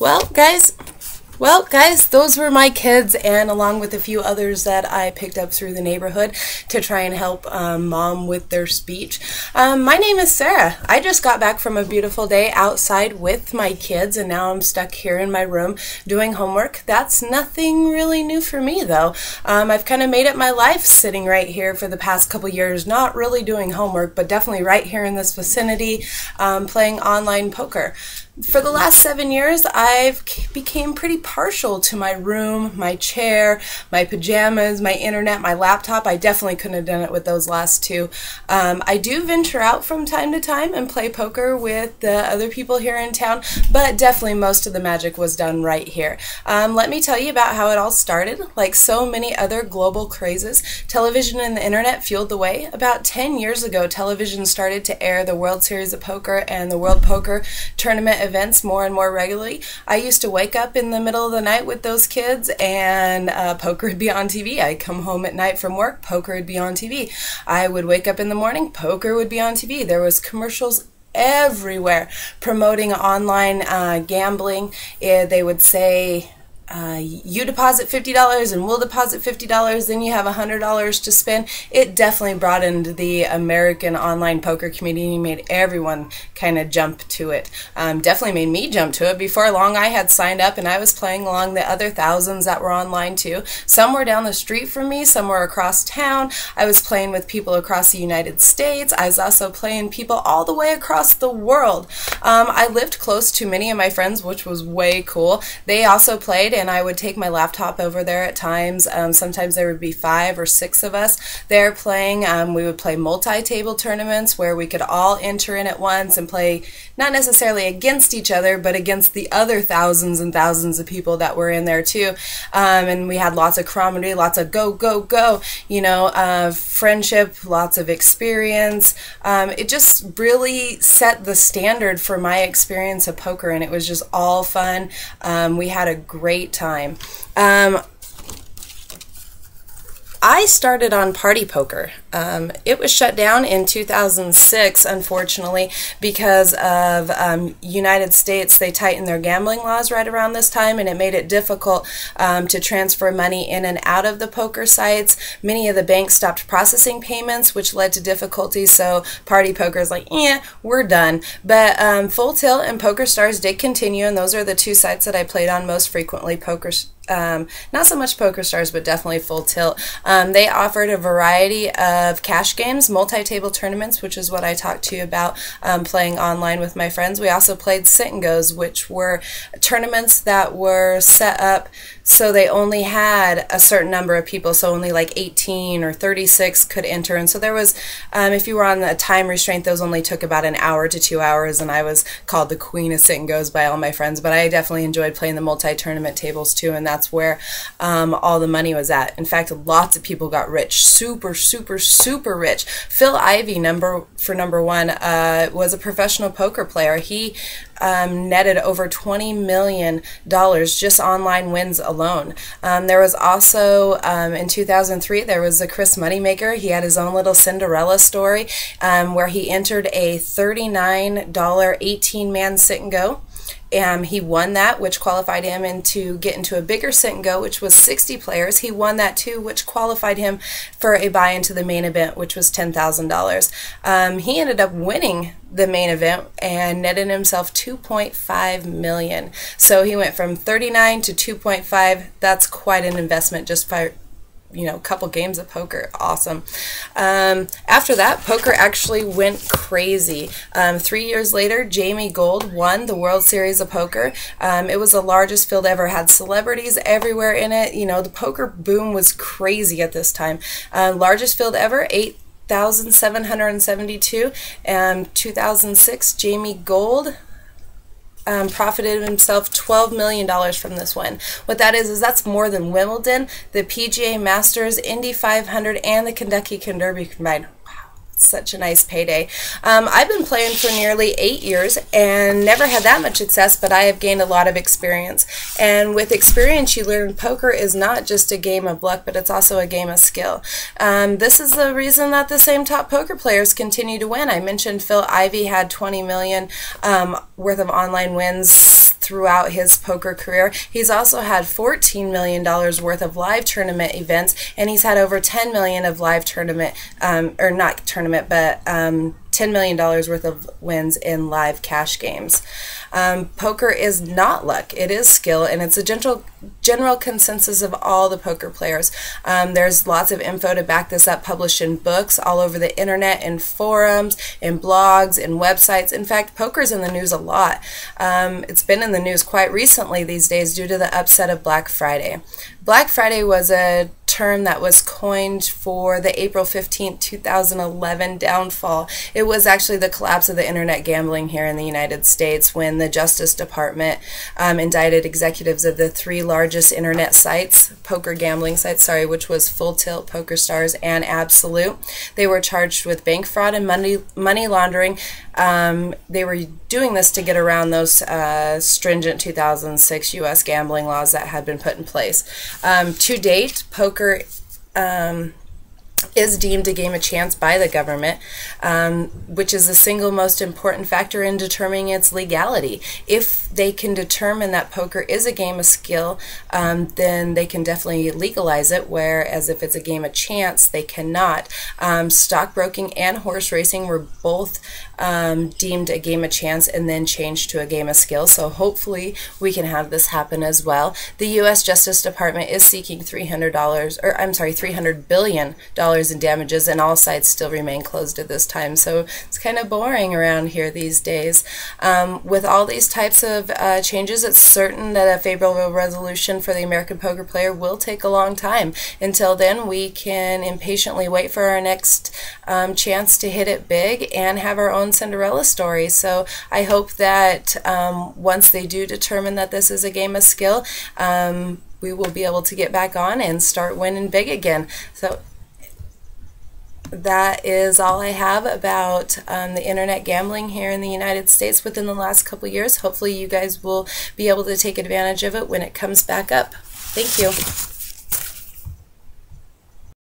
Well, guys, those were my kids, and along with a few others that I picked up through the neighborhood to try and help mom with their speech. My name is Sarah. I just got back from a beautiful day outside with my kids, and now I'm stuck here in my room doing homework. That's nothing really new for me, though. I've kind of made it my life sitting right here for the past couple years, not really doing homework, but definitely right here in this vicinity, playing online poker. For the last 7 years, I've became pretty partial to my room, my chair, my pajamas, my internet, my laptop. I definitely couldn't have done it with those last two. I do venture out from time to time and play poker with the other people here in town, but definitely most of the magic was done right here. Let me tell you about how it all started. Like so many other global crazes, television and the internet fueled the way. About 10 years ago, television started to air the World Series of Poker and the World Poker Tournament events more and more regularly. I used to wake up in the middle of the night with those kids, and poker would be on TV. I'd come home at night from work, poker would be on TV. I would wake up in the morning, poker would be on TV. There was commercials everywhere promoting online gambling. They would say, you deposit $50 and we'll deposit $50, then you have $100 to spend. It definitely broadened the American online poker community and made everyone kind of jump to it. Definitely made me jump to it. Before long, I had signed up and I was playing along the other thousands that were online too. Some were down the street from me, some were across town. I was playing with people across the United States. I was also playing people all the way across the world. I lived close to many of my friends, which was way cool. They also played, and I would take my laptop over there at times. Sometimes there would be 5 or 6 of us there playing. We would play multi-table tournaments where we could all enter in at once and play not necessarily against each other, but against the other thousands and thousands of people that were in there too. And we had lots of camaraderie, lots of go, go, go, you know, friendship, lots of experience. It just really set the standard for my experience of poker, and it was just all fun. We had a great time. I started on Party Poker. It was shut down in 2006, unfortunately, because of United States. They tightened their gambling laws right around this time, and it made it difficult to transfer money in and out of the poker sites. Many of the banks stopped processing payments, which led to difficulties, so Party Poker is like, we're done. But Full Tilt and PokerStars did continue, and those are the two sites that I played on most frequently. Not so much PokerStars, but definitely Full Tilt. They offered a variety of cash games, multi-table tournaments, which is what I talked to you about playing online with my friends. We also played Sit and Goes, which were tournaments that were set up so they only had a certain number of people, so only like 18 or 36 could enter. And so there was, if you were on a time restraint, those only took about an hour to 2 hours, and I was called the queen of Sit and Goes by all my friends. But I definitely enjoyed playing the multi-tournament tables too, and that's where all the money was at. In fact, lots of people got rich, super, super, super rich. Phil Ivey, number one, was a professional poker player. He netted over $20 million just online wins alone. There was also, in 2003, there was a Chris Moneymaker. He had his own little Cinderella story where he entered a $39 18-man sit and go. He won that, which qualified him to get into a bigger sit and go, which was 60 players. He won that too, which qualified him for a buy into the main event, which was $10,000. He ended up winning the main event and netted himself $2.5 million. So he went from 39 to 2.5. That's quite an investment just by a couple games of poker. Awesome. After that, poker actually went crazy. 3 years later, Jamie Gold won the World Series of Poker. It was the largest field ever, had celebrities everywhere in it. The poker boom was crazy at this time. Largest field ever, 8,772. 2006, Jamie Gold profited himself $12 million from this win. What that is that's more than Wimbledon, the PGA Masters, Indy 500, and the Kentucky Derby combined. Such a nice payday. I've been playing for nearly 8 years and never had that much success, but I have gained a lot of experience. And with experience, you learn poker is not just a game of luck, but it's also a game of skill. This is the reason that the same top poker players continue to win. I mentioned Phil Ivey had $20 million worth of online wins throughout his poker career. He's also had $14 million worth of live tournament events, and he's had over $10 million of live tournament, or not tournament, but $10 million worth of wins in live cash games. Poker is not luck, it is skill, and it's a general consensus of all the poker players. There's lots of info to back this up, published in books all over the internet, in forums, in blogs, in websites. In fact, poker's in the news a lot. It's been in the news quite recently these days due to the upset of Black Friday. Black Friday was a term that was coined for the April 15th, 2011 downfall. It was actually the collapse of the internet gambling here in the United States when the Justice Department indicted executives of the three largest internet sites, poker gambling sites, which was Full Tilt, PokerStars, and Absolute. They were charged with bank fraud and money laundering. They were doing this to get around those stringent 2006 U.S. gambling laws that had been put in place. To date, poker is deemed a game of chance by the government, which is the single most important factor in determining its legality. If they can determine that poker is a game of skill, then they can definitely legalize it, whereas if it's a game of chance, they cannot. Stockbroking and horse racing were both deemed a game of chance and then changed to a game of skill, so hopefully we can have this happen as well. The U.S. Justice Department is seeking $300 billion in damages, and all sites still remain closed at this time, so it's kind of boring around here these days. With all these types of changes, it's certain that a favorable resolution for the American poker player will take a long time. Until then, we can impatiently wait for our next chance to hit it big and have our own Cinderella story. So I hope that once they do determine that this is a game of skill, we will be able to get back on and start winning big again. So that is all I have about the internet gambling here in the United States within the last couple years. Hopefully you guys will be able to take advantage of it when it comes back up. Thank you.